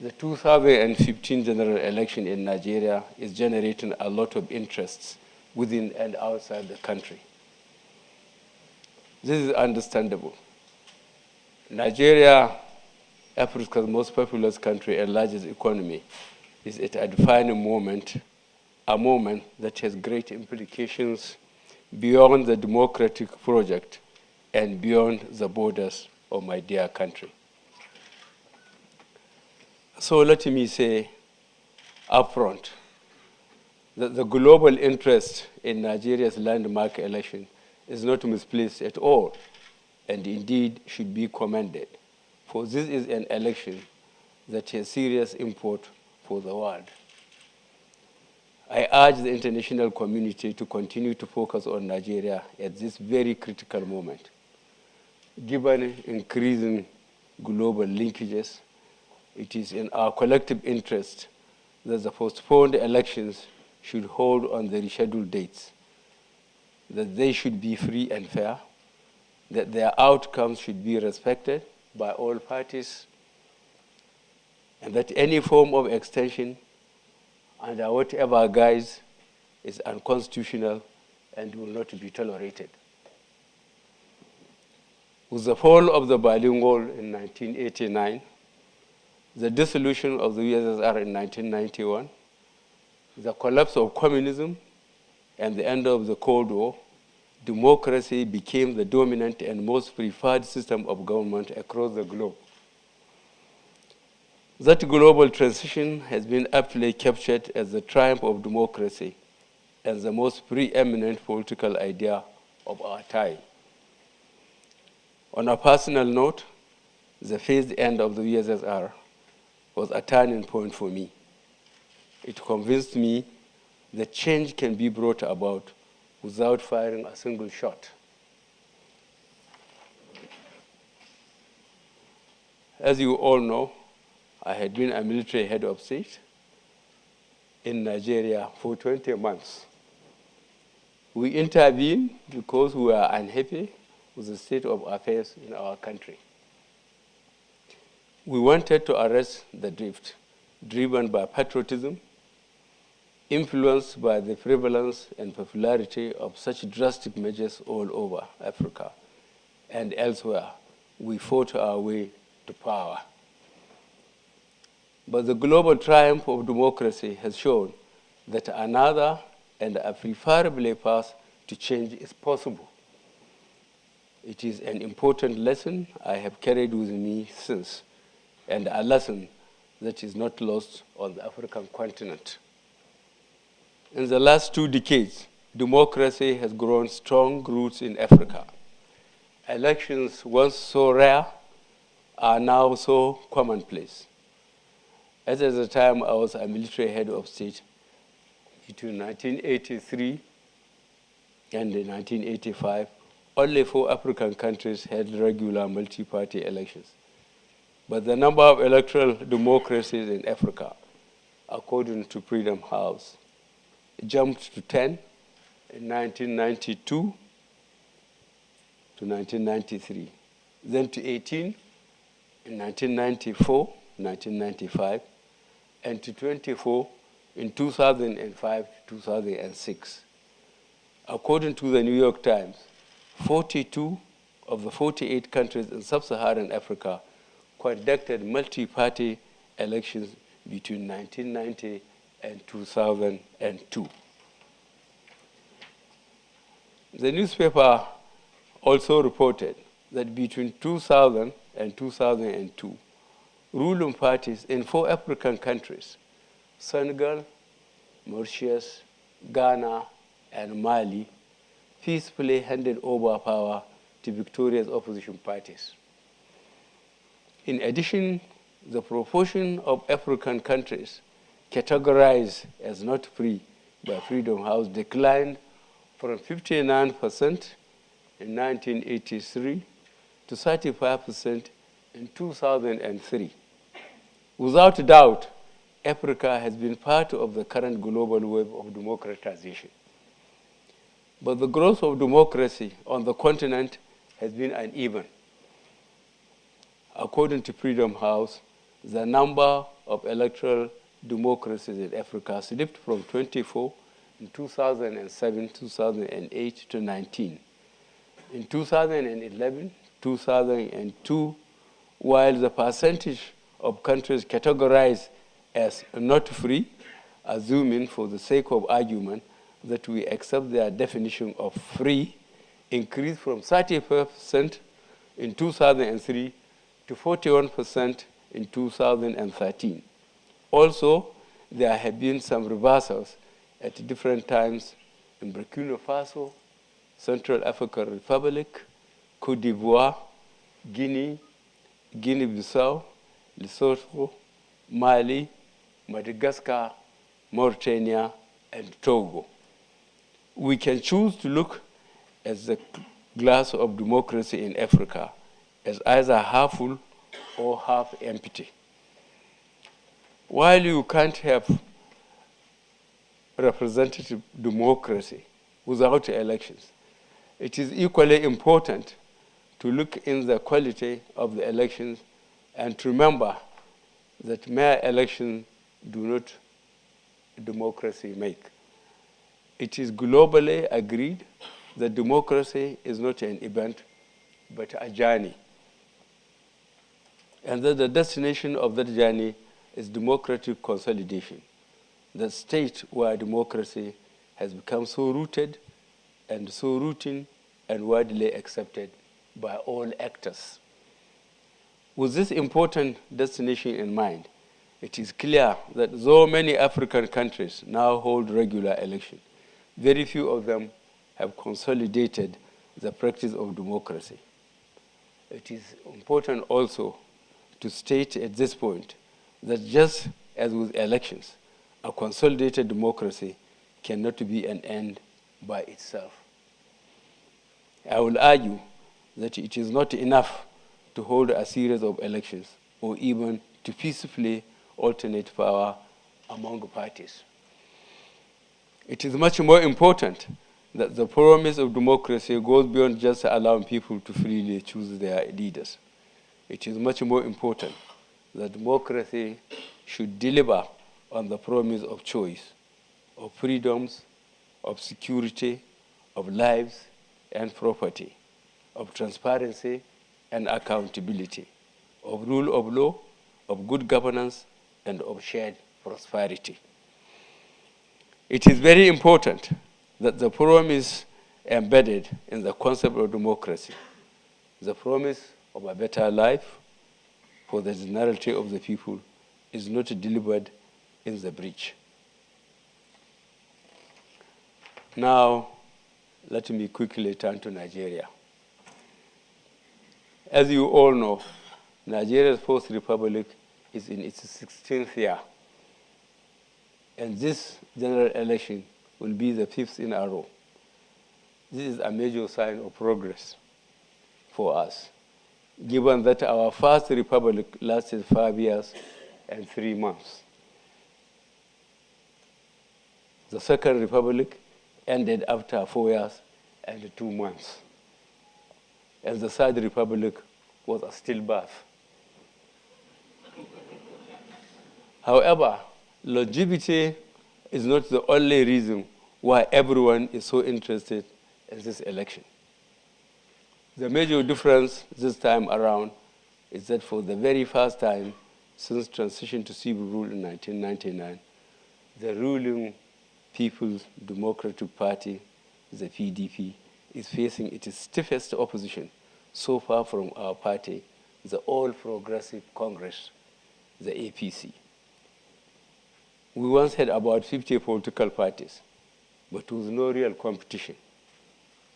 The 2015 general election in Nigeria is generating a lot of interests within and outside the country. This is understandable. Nigeria, Africa's most populous country and largest economy, is at a defining moment, a moment that has great implications beyond the democratic project and beyond the borders of my dear country. So let me say upfront that the global interest in Nigeria's landmark election is not misplaced at all, and indeed should be commended, for this is an election that has serious import for the world. I urge the international community to continue to focus on Nigeria at this very critical moment. Given increasing global linkages, it is in our collective interest that the postponed elections should hold on the rescheduled dates, that they should be free and fair, that their outcomes should be respected by all parties, and that any form of extension under whatever guise is unconstitutional and will not be tolerated. With the fall of the Berlin Wall in 1989, the dissolution of the USSR in 1991, the collapse of communism, and the end of the Cold War, democracy became the dominant and most preferred system of government across the globe. That global transition has been aptly captured as the triumph of democracy and the most preeminent political idea of our time. On a personal note, the phased end of the USSR was a turning point for me. It convinced me that change can be brought about without firing a single shot. As you all know, I had been a military head of state in Nigeria for 20 months. We intervened because we were unhappy with the state of affairs in our country. We wanted to arrest the drift, driven by patriotism, influenced by the prevalence and popularity of such drastic measures all over Africa and elsewhere. We fought our way to power. But the global triumph of democracy has shown that another and a preferable path to change is possible. It is an important lesson I have carried with me since, and a lesson that is not lost on the African continent. In the last 2 decades, democracy has grown strong roots in Africa. Elections, once so rare, are now so commonplace. As at the time I was a military head of state, between 1983 and 1985, only 4 African countries had regular multi-party elections. But the number of electoral democracies in Africa, according to Freedom House, jumped to 10 in 1992 to 1993, then to 18 in 1994, 1995, and to 24 in 2005 to 2006. According to the New York Times, 42 of the 48 countries in sub-Saharan Africa conducted multi-party elections between 1990 and 2002. The newspaper also reported that between 2000 and 2002, ruling parties in 4 African countries, Senegal, Mauritius, Ghana, and Mali, peacefully handed over power to victorious opposition parties. In addition, the proportion of African countries categorized as not free by Freedom House declined from 59% in 1983 to 35% in 2003. Without doubt, Africa has been part of the current global wave of democratization. But the growth of democracy on the continent has been uneven. According to Freedom House, the number of electoral democracies in Africa slipped from 24 in 2007, 2008 to 19. In 2011, 2002, while the percentage of countries categorized as not free, assuming for the sake of argument that we accept their definition of free, increased from 30% in 2003 to 41% in 2013. Also, there have been some reversals at different times in Burkina Faso, Central African Republic, Cote d'Ivoire, Guinea, Guinea-Bissau, Lesotho, Mali, Madagascar, Mauritania, and Togo. We can choose to look at the glass of democracy in Africa as either half full or half empty. While you can't have representative democracy without elections, it is equally important to look in the quality of the elections and to remember that mere elections do not democracy make. It is globally agreed that democracy is not an event, but a journey. And that the destination of that journey is democratic consolidation, the state where democracy has become so rooted and so routine and widely accepted by all actors. With this important destination in mind, it is clear that though many African countries now hold regular elections, very few of them have consolidated the practice of democracy. It is important also to state at this point that just as with elections, a consolidated democracy cannot be an end by itself. I will argue that it is not enough to hold a series of elections or even to peacefully alternate power among parties. It is much more important that the promise of democracy goes beyond just allowing people to freely choose their leaders. It is much more important that democracy should deliver on the promise of choice, of freedoms, of security, of lives and property, of transparency and accountability, of rule of law, of good governance, and of shared prosperity. It is very important that the promise embedded in the concept of democracy, the promise of a better life for the generality of the people, is not delivered in the breach. Now, let me quickly turn to Nigeria. As you all know, Nigeria's fourth republic is in its 16th year, and this general election will be the 5th in a row. This is a major sign of progress for us, given that our first republic lasted 5 years and 3 months. The second republic ended after 4 years and 2 months. And the third republic was a stillbirth. However, longevity is not the only reason why everyone is so interested in this election. The major difference this time around is that for the very first time since transition to civil rule in 1999, the ruling People's Democratic Party, the PDP, is facing its stiffest opposition so far from our party, the All Progressive Congress, the APC. We once had about 50 political parties, but with no real competition.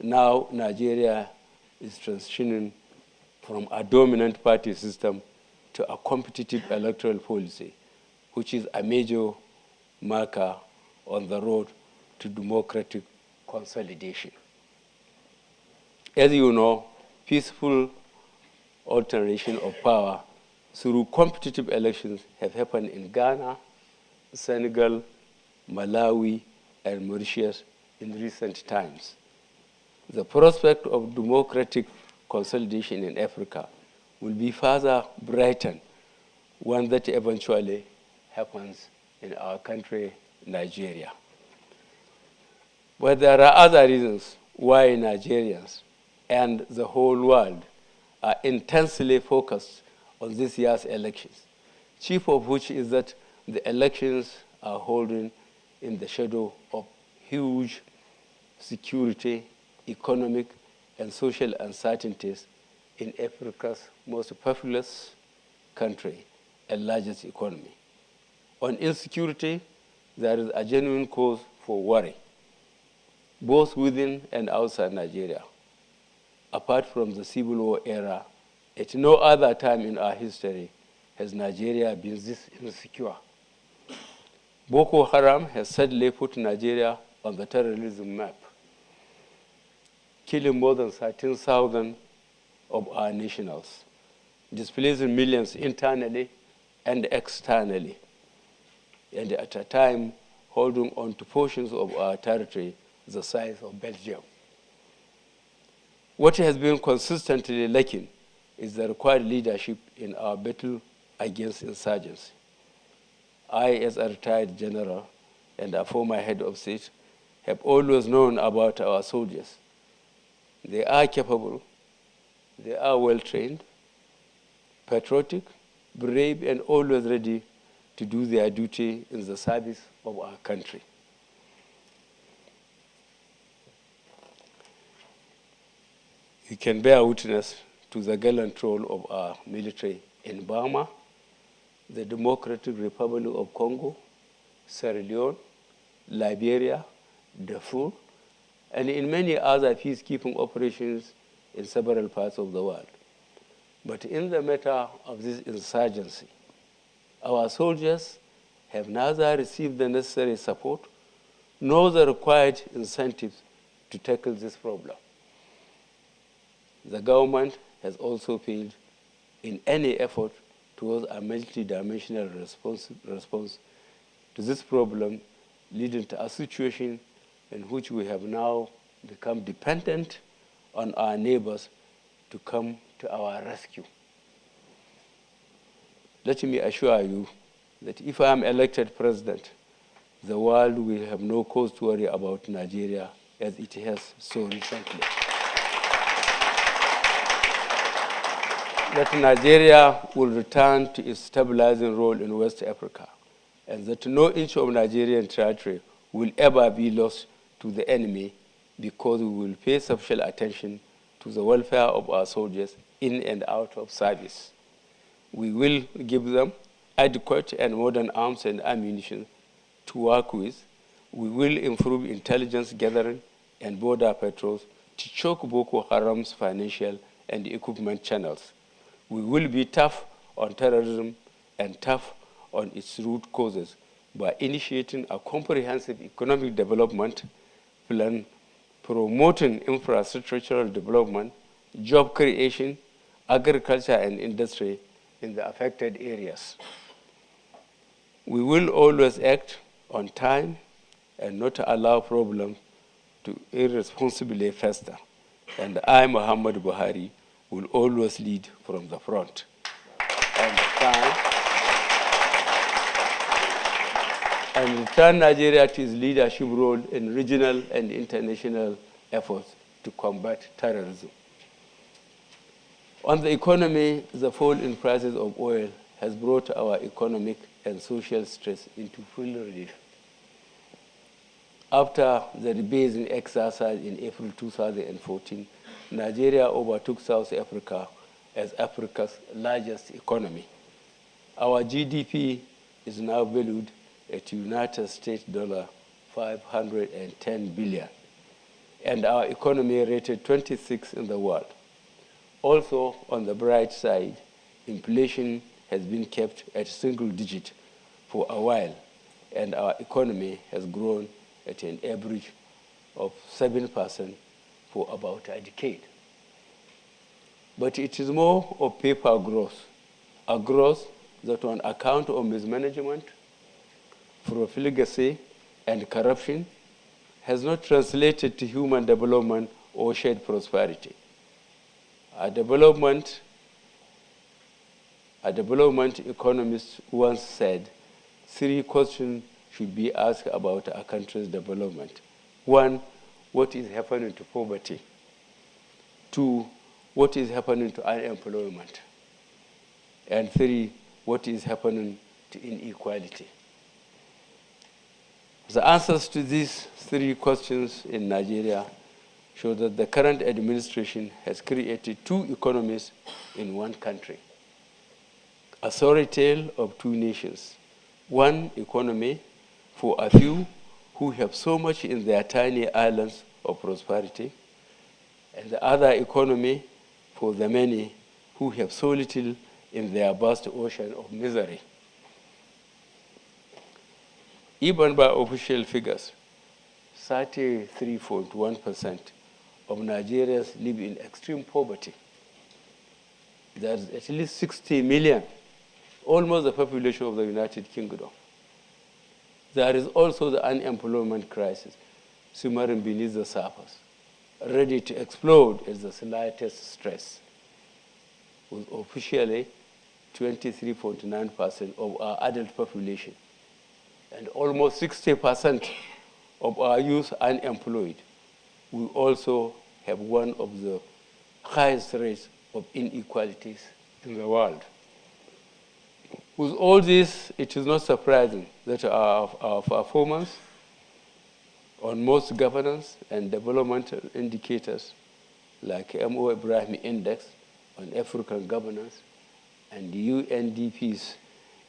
Now Nigeria is transitioning from a dominant party system to a competitive electoral policy, which is a major marker on the road to democratic consolidation. As you know, peaceful alternation of power through competitive elections have happened in Ghana, Senegal, Malawi, and Mauritius in recent times. The prospect of democratic consolidation in Africa will be further brightened, one that eventually happens in our country, Nigeria. But there are other reasons why Nigerians and the whole world are intensely focused on this year's elections, chief of which is that the elections are holding in the shadow of huge security, economic, and social uncertainties in Africa's most populous country and largest economy. On insecurity, there is a genuine cause for worry, both within and outside Nigeria. Apart from the Civil War era, at no other time in our history has Nigeria been this insecure. Boko Haram has suddenly put Nigeria on the terrorism map, killing more than 13,000 of our nationals, displacing millions internally and externally, and at a time holding on to portions of our territory the size of Belgium. What has been consistently lacking is the required leadership in our battle against insurgency. I, as a retired general and a former head of state, have always known about our soldiers. They are capable, they are well-trained, patriotic, brave, and always ready to do their duty in the service of our country. You can bear witness to the gallant role of our military in Burma, the Democratic Republic of Congo, Sierra Leone, Liberia, Darfur, and in many other peacekeeping operations in several parts of the world. But in the matter of this insurgency, our soldiers have neither received the necessary support nor the required incentives to tackle this problem. The government has also failed in any effort towards a multidimensional response to this problem, leading to a situation in which we have now become dependent on our neighbors to come to our rescue. Let me assure you that if I am elected president, the world will have no cause to worry about Nigeria as it has so recently. That Nigeria will return to its stabilizing role in West Africa, and that no inch of Nigerian territory will ever be lost to the enemy because we will pay sufficient attention to the welfare of our soldiers in and out of service. We will give them adequate and modern arms and ammunition to work with. We will improve intelligence gathering and border patrols to choke Boko Haram's financial and equipment channels. We will be tough on terrorism and tough on its root causes by initiating a comprehensive economic development plan, promoting infrastructural development, job creation, agriculture and industry in the affected areas. We will always act on time and not allow problems to irresponsibly fester. And I, Muhammad Buhari, will always lead from the front and return Nigeria to its leadership role in regional and international efforts to combat terrorism. On the economy, the fall in prices of oil has brought our economic and social stress into full relief. After the rebasing exercise in April 2014, Nigeria overtook South Africa as Africa's largest economy. Our GDP is now valued at United States dollar $510 billion, and our economy rated 26th in the world. Also, on the bright side, inflation has been kept at single digit for a while, and our economy has grown at an average of 7% for about a decade. But it is more of paper growth, a growth that on account of mismanagement, profligacy, and corruption has not translated to human development or shared prosperity. A development economist once said, three questions should be asked about our country's development. One, what is happening to poverty? Two, what is happening to unemployment? And three, what is happening to inequality? The answers to these three questions in Nigeria show that the current administration has created two economies in one country, a fairy tale of two nations. One economy for a few who have so much in their tiny islands of prosperity, and the other economy for the many who have so little in their vast ocean of misery. Even by official figures, 33.1% of Nigerians live in extreme poverty. There's at least 60 million, almost the population of the United Kingdom. There is also the unemployment crisis, simmering beneath the surface, ready to explode at the slightest stress, with officially 23.9% of our adult population and almost 60% of our youth unemployed. We also have one of the highest rates of inequalities in the world. With all this, it is not surprising that our performance on most governance and developmental indicators like MO Ibrahim Index on African governance and the UNDP's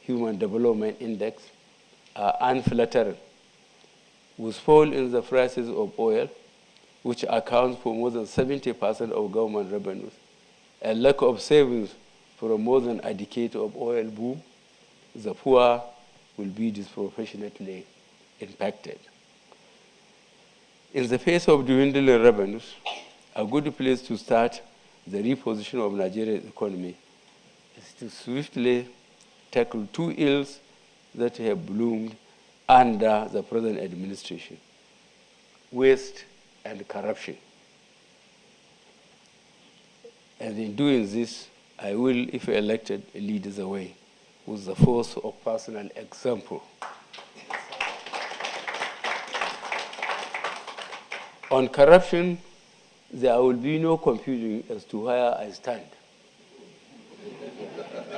Human Development Index are unflattering, with fall in the prices of oil, which accounts for more than 70% of government revenues, and lack of savings for more than a decade of oil boom, the poor will be disproportionately impacted. In the face of dwindling revenues, a good place to start the repositioning of Nigeria's economy is to swiftly tackle two ills that have bloomed under the present administration: waste and corruption. And in doing this, I will, if elected, lead the way with the force of personal example. On corruption, there will be no confusion as to where I stand.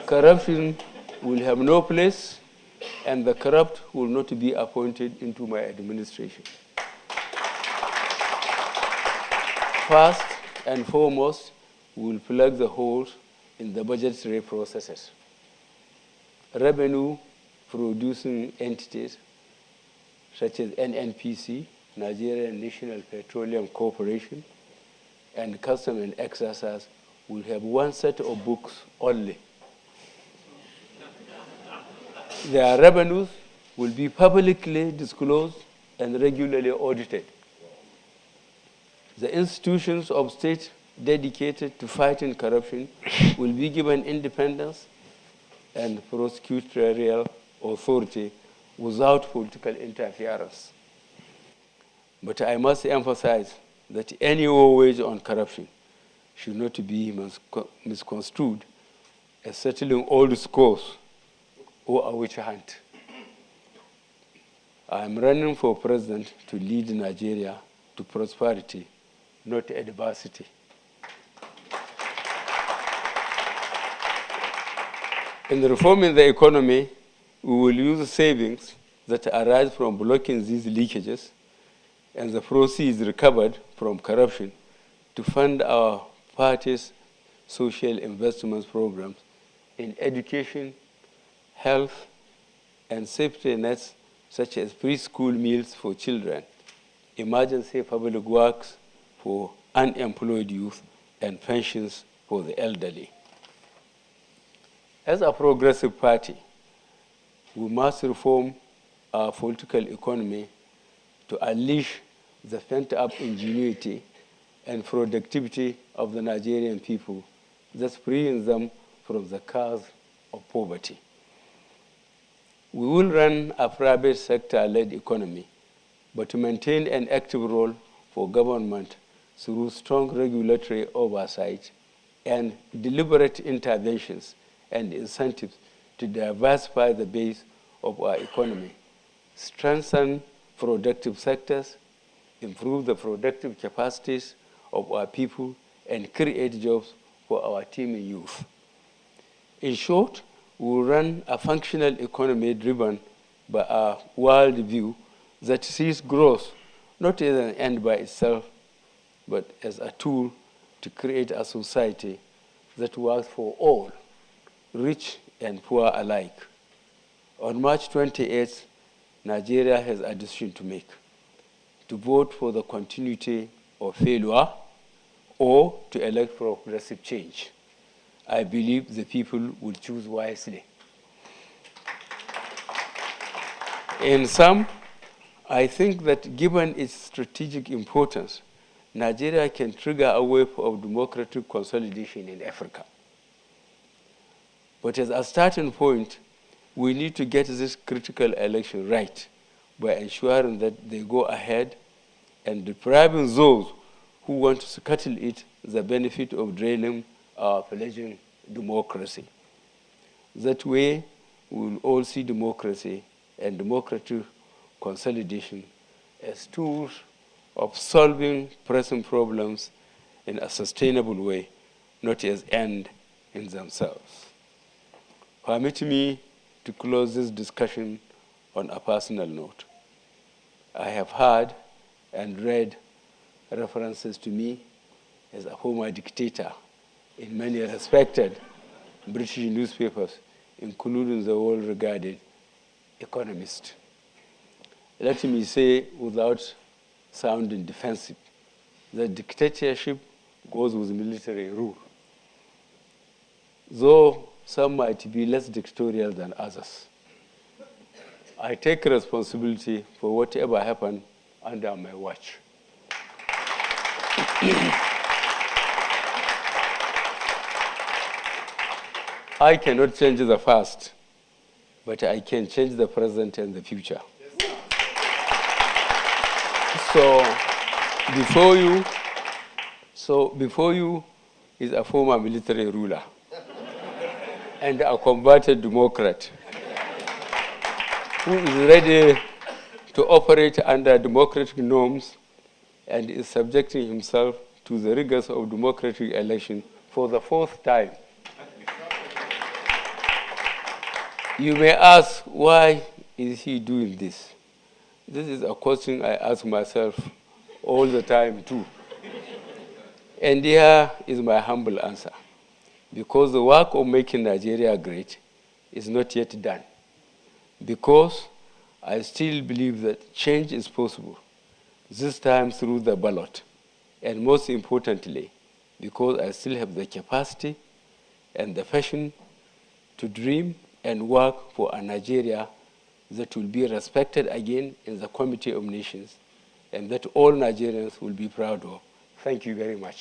Corruption will have no place, and the corrupt will not be appointed into my administration. First and foremost, we will plug the holes in the budgetary processes. Revenue-producing entities such as NNPC, Nigerian National Petroleum Corporation, and Custom and Excise will have one set of books only. Their revenues will be publicly disclosed and regularly audited. The institutions of state dedicated to fighting corruption will be given independence and prosecutorial authority without political interference. But I must emphasize that any war waged on corruption should not be misconstrued as settling old scores or a witch hunt. I am running for president to lead Nigeria to prosperity, not adversity. In reforming the economy, we will use savings that arise from blocking these leakages and the proceeds recovered from corruption to fund our party's social investment programs in education, health, and safety nets such as preschool meals for children, emergency public works for unemployed youth, and pensions for the elderly. As a progressive party, we must reform our political economy to unleash the pent-up ingenuity and productivity of the Nigerian people, thus freeing them from the curse of poverty. We will run a private sector-led economy, but to maintain an active role for government through strong regulatory oversight and deliberate interventions and incentives to diversify the base of our economy, strengthen productive sectors, improve the productive capacities of our people, and create jobs for our teeming youth. In short, we will run a functional economy driven by a world view that sees growth not as an end by itself, but as a tool to create a society that works for all, rich and poor alike. On March 28th, Nigeria has a decision to make: to vote for the continuity of failure or to elect progressive change. I believe the people will choose wisely. In sum, I think that given its strategic importance, Nigeria can trigger a wave of democratic consolidation in Africa. But as a starting point, we need to get this critical election right by ensuring that they go ahead and depriving those who want to scuttle it the benefit of draining our pledging democracy. That way, we will all see democracy and democratic consolidation as tools of solving pressing problems in a sustainable way, not as end in themselves. Permit me to close this discussion on a personal note. I have heard and read references to me as a former dictator in many respected British newspapers, including the well-regarded Economist. Let me say, without sounding defensive, that dictatorship goes with military rule. Though some might be less dictatorial than others, I take responsibility for whatever happened under my watch. I cannot change the past, but I can change the present and the future. Before you is a former military ruler and a converted Democrat who is ready to operate under democratic norms and is subjecting himself to the rigors of democratic election for the fourth time. You may ask, why is he doing this? This is a question I ask myself all the time, too. And here is my humble answer. Because the work of making Nigeria great is not yet done. Because I still believe that change is possible, this time through the ballot. And most importantly, because I still have the capacity and the passion to dream and work for a Nigeria that will be respected again in the Committee of Nations and that all Nigerians will be proud of. Thank you very much.